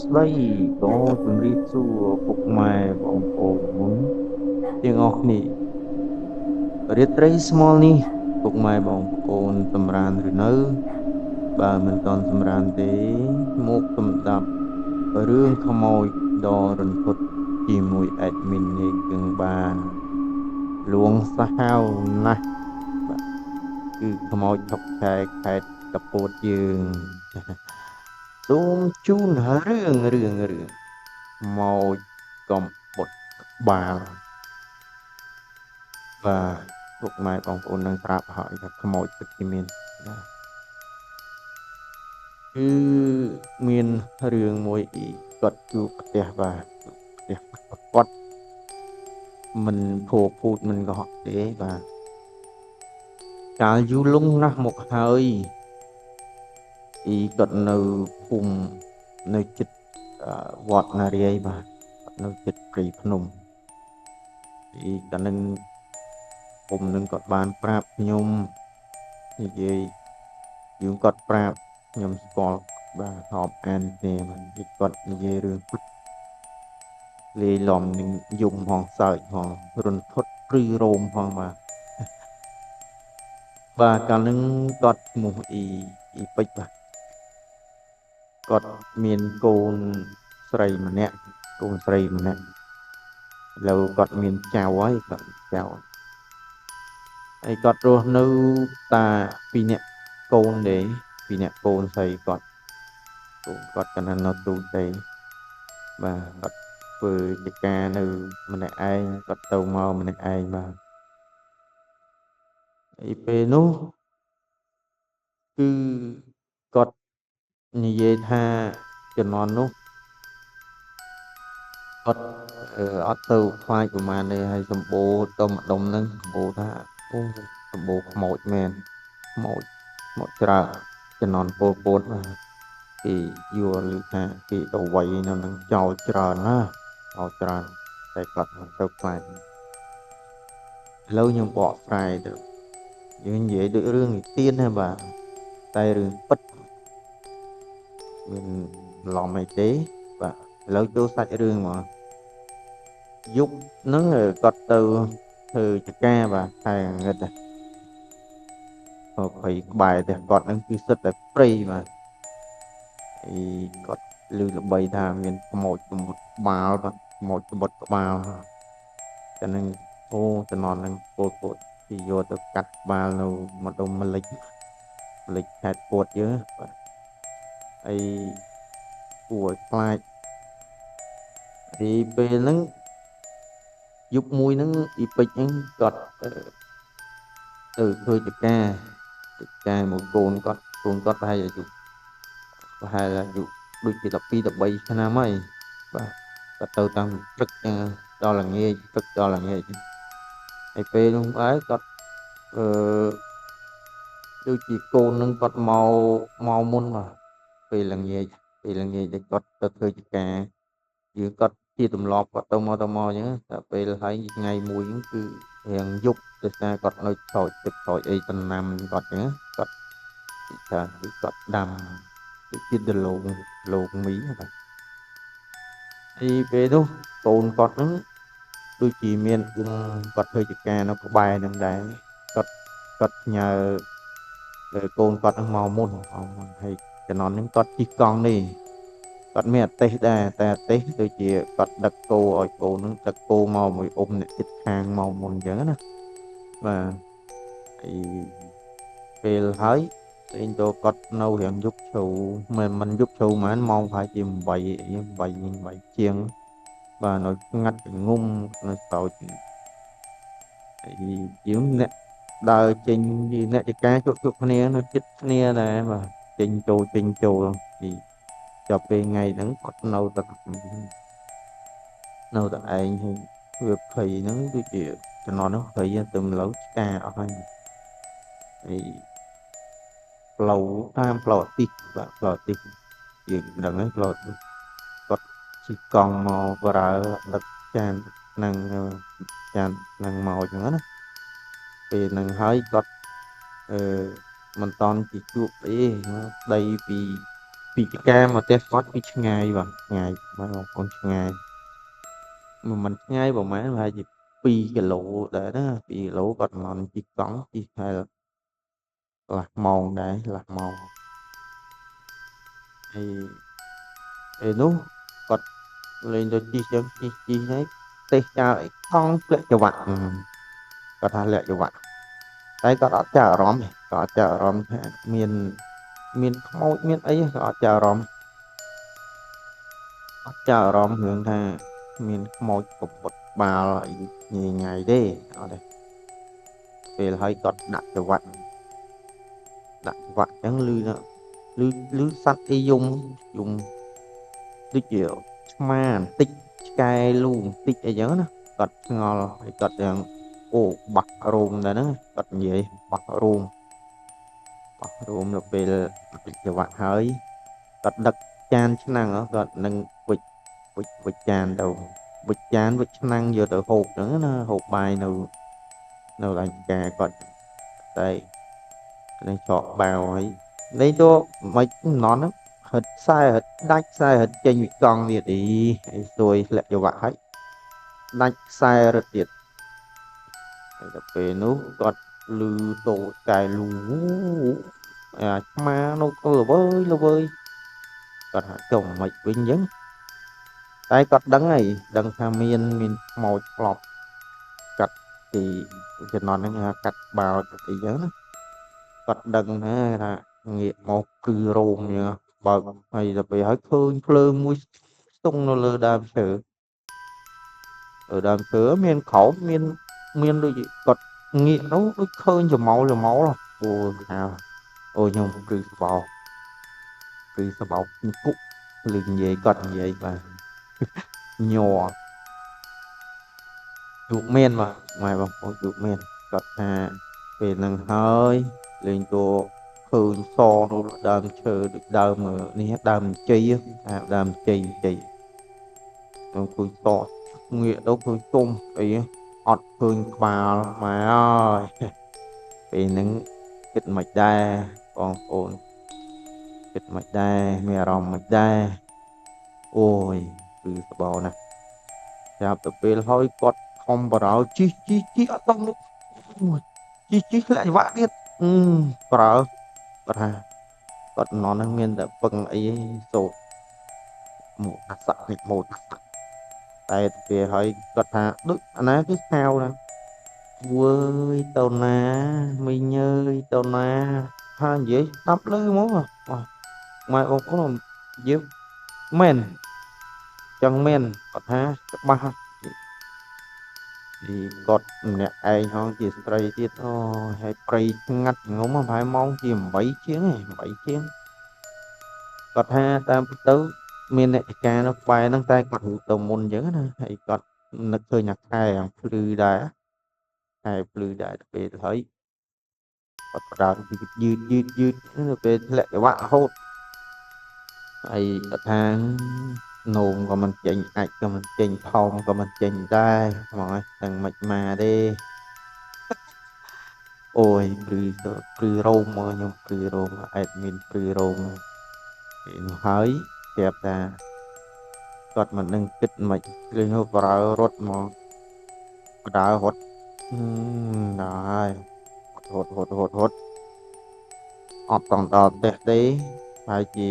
ស្ដីក៏ជម្រាបសួរពុកម៉ែបងប្អូនទាំងអស់គ្នារាត្រីស្មលនេះពុកម៉ែបងប្អូនសម្រានឬនៅបើមិនទាន់សម្រានទេមកសម្ដាប់រឿងខ្មោចដ៏រន្ធត់ជាមួយ admin នាងយើងបានលួងសាហាវណាស់បាទគឺខ្មោចថុកឆែខេត្តកពតយើងសូមជូនរឿងខ្មោចកំបុតក្បាលបាទពុកម៉ែបងប្អូននឹងប្រាប់ហើយថាខ្មោចពិតជាមានណាគឺមានរឿងមួយគាត់ជួបផ្ទះបាទផ្ទះគាត់មិនភោគពូជមិនកុហកទេបាទកាលយូរលង់ណាស់មកហើយគាត់នៅភូមិនៅជិតវត្តនារាយណ៍បាទគាត់នៅជិតព្រៃភ្នំកាលនឹងពុំនឹងគាត់បានប្រាប់ខ្ញុំនិយាយយើងគាត់ប្រាប់ខ្ញុំស្គាល់បាទហបអានទេបាទគាត់និយាយរឿងពិតលាយឡំនឹងយំហងសើចហងរន្ធត់ព្រឺរោមផងបាទកាលនឹងគាត់ឈ្មោះអ៊ីពេជ្របាទគាត់មានកូនស្រីម្នាក់កូនស្រីម្នាក់ឥឡូវគាត់មានចៅហើយគាត់ចៅហើយគាត់រស់នៅតាពីរនាក់កូនទេពីរនាក់កូនស្រីគាត់កូនគាត់កណ្ដាលនៅទូទៅបាទគាត់ធ្វើកិច្ចការនៅម្នាក់ឯងគាត់ទៅមកម្នាក់ឯងបាទហើយពេលនោះគឺគាត់និយាយថាជំនាន់នោះគាត់អត់ទៅខ្លាចប្រហែលទេហើយសម្បូរទៅម្ដុំហ្នឹងសម្បូរថាអូសម្បូរខ្មោចមែនខ្មោចច្រើនជំនាន់ពលពតបាទគេយល់ឬថាគេទៅវាយនៅនឹងចោលច្រើនណាចោលច្រើនតែគាត់មិនទៅខ្លាចឥឡូវខ្ញុំបកស្រាយទៅយើងនិយាយដូចរឿងនិទានណាបាទតែរឿងពិតមានឡំអីទេបាទឥឡូវចូលសាច់រឿងមកយប់ហ្នឹងគាត់ទៅធ្វើចការបាទខែងឹត20ក្បែរផ្ទះគាត់ហ្នឹងគឺសិតតែព្រៃបាទគាត់ឮល្បីថាមានខ្មោចក្មុតក្បាលបាទខ្មោចក្បត់ក្បាលតែនឹងអូតំណន់ហ្នឹងពលពតគេយកទៅកាត់ក្បាលនៅម្ដុំម្លេចខេត្តពោតយើងបាទហើយគួរឲ្យខ្លាចពេលហ្នឹងយប់មួយហ្នឹងអ៊ីពេជ្រហ្នឹងគាត់ទៅធ្វើចការមួយកូនគាត់ប្រហែលអាយុដូចជា12 13ឆ្នាំហើយបាទគាត់ទៅតាំងព្រឹកដល់ល្ងាចហើយពេលនោះឯងគាត់អឺដូចជាកូននឹងគាត់មកមុនបាទពេលល្ងាចដែលគាត់ទៅធ្វើចការយើងគាត់ជាទម្លាប់គាត់ទៅមកអញ្ចឹងតែពេលហើយថ្ងៃមួយហ្នឹងគឺរៀងយប់ដោយសារគាត់នៅស្រោចទឹកស្រោចអីដំណាំគាត់អញ្ចឹងគាត់ថាគឺគាត់ដាំដូចជាដលងមីបាទហើយពេលនោះកូនគាត់ហ្នឹងដូចជាមានគាត់ធ្វើចការនៅក្បែរហ្នឹងដែរគាត់ផ្ញើកូនគាត់ហ្នឹងមកមុនហើយចំណន់ហ្នឹងគាត់ជិះកង់នេះគាត់មានអាទេសដែរតែអាទេសដូចជាគាត់ដឹកគោឲ្យកូនហ្នឹងដឹកគោមកមួយអ្នកជិតខាងមកមុនអញ្ចឹងណាបាទហើយពេលហើយតែងទៅគាត់នៅរៀងយប់ជ្រៅមិនយប់ជ្រៅហ្មងម៉ោងប្រហែលជា8ជាងបាទនៅស្ងាត់ងុំនៅស្រោចហើយយើងអ្នកដើរចេញអ្នកចការជួបគ្នានៅចិត្តគ្នាដែរបាទចេញចូលពីចាប់ពេលថ្ងៃហ្នឹងគាត់នៅតែឯងហើយវាភ័យហ្នឹងដូចជាជំនាន់ហ្នឹងភ័យទៅលើឆ្កាអស់ហើយផ្លូវតាមផ្លូវអាទិត្យបាទផ្លូវអាទិត្យយើងដឹងហើយផ្លូវអាទិត្យគាត់ជិះកង់មកបរើដឹកចាននឹងនឹងមកអញ្ចឹងណាពេលហ្នឹងហើយគាត់អឺមិនតន់ជាជួបអីដីពី ពីការមកផ្ទះគាត់ពីឆ្ងាយបាទឆ្ងាយបាទបងប្អូនឆ្ងាយមិនឆ្ងាយប្រហែលប្រហែលជា2គីឡូដែរណា2គីឡូគាត់មិនជិះកង់ជិះតែកន្លះម៉ោងដែរកន្លះម៉ោងហើយពេលនោះគាត់លេងទៅជិះចឹងជិះហើយទេសចោលអីកង់ធ្លាក់ច្រវាក់គាត់ថាលាក់ច្រវាក់តែគាត់អត់ចាប់អារម្មណ៍ទេគាត់អត់ចាប់អារម្មណ៍ថាមានខ្មោចមានអីគាត់អត់ចាប់អារម្មណ៍អត់ចាប់អារម្មណ៍រឿងថាមានខ្មោចកំបុតក្បាលអីញ៉ៃទេអត់ទេពេលហើយគាត់ដាក់ច្រវាក់ចឹងឮសัตว์អីយំដូចជាឆ្មាបន្តិចឆ្កែលូបន្តិចអីចឹងណាគាត់ឆ្ងល់ហើយគាត់យ៉ាងអូបាក់រោមដែរហ្នឹងគាត់និយាយបាក់រោមដល់ពេលច្រវាក់ហើយគាត់ដឹកចានឆ្នាំងគាត់នឹងវិចចានទៅវិចចានវិចឆ្នាំងយកទៅហូបហ្នឹងណាហូបបាយនៅឡានការគាត់តែនឹងឆក់បាវហើយលេងទៅមិននន់ហ្នឹងហិតខ្សែហិតដាច់ខ្សែហិតចេញពីកង់ទៀតអីសួយធ្លាក់ច្រវាក់ហើយដាច់ខ្សែរត់ទៀតហើយដល់ពេលនោះគាត់លឺតោកែលូអាឆ្មានោះក៏ល្វើយគាត់ថាចុះមិនវិញអញ្ចឹងតែគាត់ដឹងហើយដឹងថាមានខ្មោចផ្លប់កាត់ពីជំនាន់ហ្នឹងគេកាត់បាល់អីចឹងណាគាត់ដឹងថាងាកមកគឺរោមអញ្ចឹងបើកហើយដល់ពេលហើយឃើញភ្លើងមួយស្ទង់នៅលើដើមឈើមានក្រោមមានដូចគាត់ងាកនោះដូចឃើញច្រមុលអូថាអូខ្ញុំគឺសបោកគុកលឺនិយាយគាត់និយាយបាទញ័រជួបមានបាទម៉ែបងប្អូនជួបមានគាត់ថាពេលហ្នឹងហើយលេងតួឃើញសនៅដើមឈើដូចដើមនេះដើមជ័យថាដើមជ័យខ្ញុំឃើញតងាកទៅឃើញទុំអីអត់ឃើញក្បាលម៉ែអើយពេលហ្នឹងគិតមិនដែរបងប្អូនគិតមិនដែរមានអារម្មណ៍មិនដែរអូយគឺសបោណាស់ចាប់ទៅពេលហើយគាត់ខំបរោជីអត់ដឹងជីធ្លាក់ច្រវាក់ទៀតប្រើគាត់ថាគាត់នន់ហ្នឹងមានតែពឹងអីសូត្រមកអសនិមោតតែពេលហើយគាត់ថាដូចអាណាគឺហៅណាវើយទៅណាមីងអើយទៅណាថានិយាយស្ដាប់លឺហ្មងម៉ែបងប្អូននិយាយមែនចឹងមែនគាត់ថាច្បាស់ពីគាត់ម្នាក់ឯងហងជាស្ត្រីទៀតអូហើយព្រៃស្ងាត់ងុំប្រហែលម៉ោងជា8ជាង8ជាងគាត់ថាតាមពិតទៅមានអ្នកចការនៅក្បែរហ្នឹងតែគាត់រត់ទៅមុនអញ្ចឹងណាហើយគាត់នឹកឃើញអាខែអាភ្លឺដែរខែភ្លឺដែរពេលហើយគាត់ដើរយឺតទៅពេលធ្លាក់ច្រវាក់រហូតហើយគាត់ថានោមក៏មិនចេញអាចក៏មិនចេញផោមក៏មិនចេញដែរហ្មងហ្នឹងមិនមកទេអូយព្រឺរោមមកខ្ញុំព្រឺរោមអេដមីនព្រឺរោមពេលនោះហើយប្រាប់ថាគាត់មិននឹងគិតមិនឃើញប្រើរត់មកដើររត់ដល់ហើយរត់អត់តដល់ផ្ទះទេហើយជា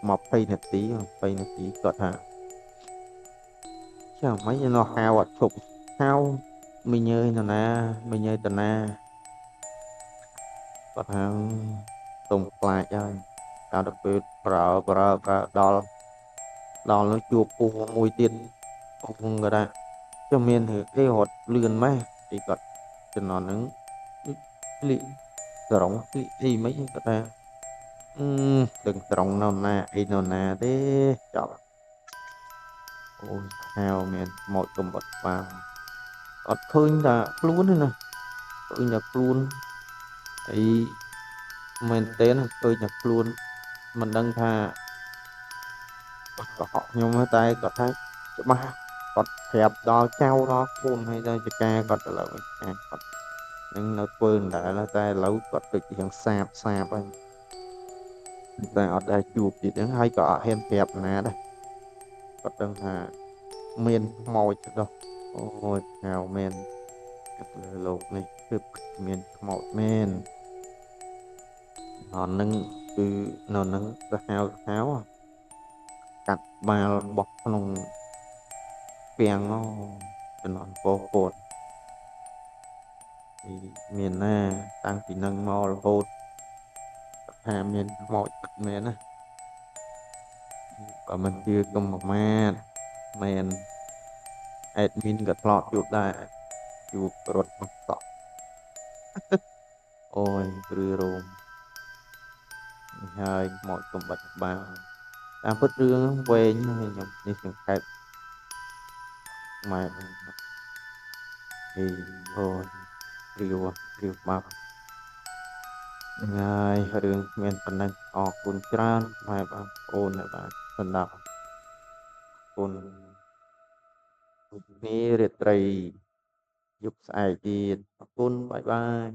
20នាទីគាត់ថាចាំមិននៅហៅអត់ឈប់ហៅមីងអើយនរណាមីងអើយតាណាគាត់ថាទុំខ្លាចហើយដល់ទៅពេលប្រើដល់នោះជួបពូមួយទៀតពូគាត់ថាចាំមានគេរត់លឿនម៉េះទីគាត់ជំនាន់ហ្នឹងលីត្រង់លីអីមិនគាត់ថាដឹងត្រង់នៅណាអីនៅណាទេចប់អូយហៅមានមកកំបត់បាអត់ឃើញថាខ្លួនទេណាឃើញថាខ្លួនអីមែនទេណាឃើញថាខ្លួនមិនដឹងថាកុហកខ្ញុំតែគាត់ថាច្បាស់គាត់ប្រាប់ដល់ចៅដល់ខ្លួនហើយដល់ចការគាត់ឥឡូវគាត់នឹងនៅធ្វើដដែលតែឥឡូវគាត់ដូចជាសាបហើយ តែអត់ដែលជួបទៀតហ្នឹងហើយក៏អត់ហ៊ានប្រាប់ណាដែរគាត់ដឹងថាមានខ្មោចទៅដោះអូយហៅមែនកាត់លើលោកនេះគឺមានខ្មោចមែនអននឹងគឺនៅនឹងទៅហៅកាត់ក្បាលបោះក្នុងពាំងជំនាន់ពោពតមានណាតាំងពីនឹងមករហូតថាមានខ្មោចបាត់មែនណាបើមិនជឿកុំប្រមាទមែនអេដមីនក៏ធ្លាប់ជួបដែរជួបរត់មកសក់អូយឬរោមហើយខ្មោចកំបាច់ក្បាលតាមពិតរឿងវែងហើយខ្ញុំនេះសង្កេតម៉ែអីអូយព្រាវបាប់ហើយរឿងមានប៉ុណ្ណឹងអរគុណច្រើនម៉ែបងប្អូនដែលបានស្ដាប់គុណនេះរាត្រីយប់ស្អែកទៀតអរគុណបាយបាយ